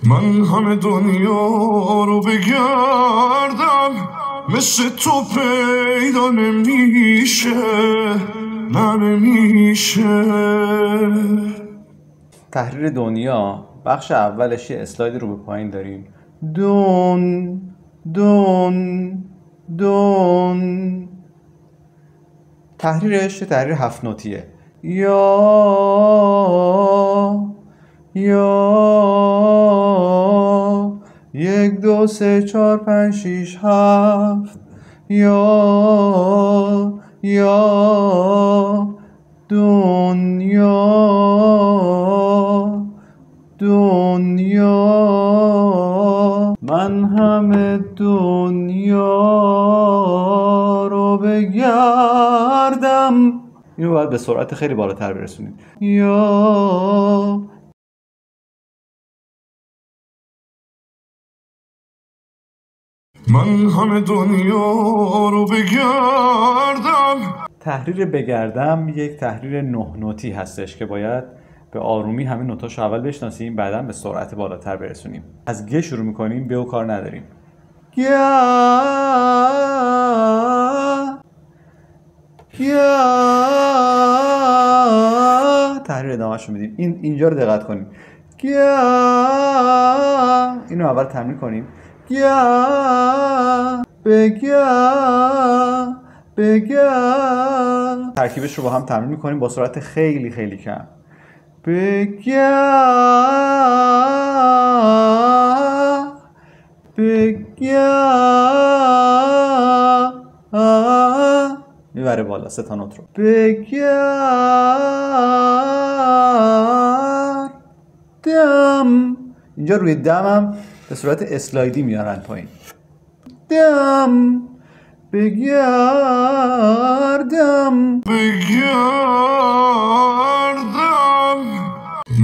من همه دنیا رو بگردم مثل تو پیدا نمیشه، نمیشه. تحریر دنیا بخش اولش یه اسلاید رو به پایین داریم. دون دون دون. تحریرش یه تحریر 7 نوتیه. یا 1 2 3 4 5 6 7. یا دنیا من همه دنیا رو بگردم. اینو باید به سرعت خیلی بالاتر برسونید. یا من همه دنیا رو بگردم. تحریر بگردم یک تحریر 9 نوتی هستش که باید به آرومی همین نوتاشو اول بشناسیم، بعدا به سرعت بالاتر برسونیم. از گ شروع میکنیم، به و کار نداریم. تحریر ادامه‌شو میدیم. اینجا رو دقت کنیم. اینو اول تمرین کنیم. ترکیبش رو با هم تمرین میکنیم با سرعت خیلی خیلی کم. میبره بالا 3 تا نوت رو. بگردم. اینجا روی دمم به صورت اسلایدی میارن پایین. دم بگردم.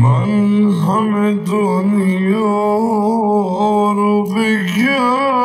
من همه دنیا رو بگردم.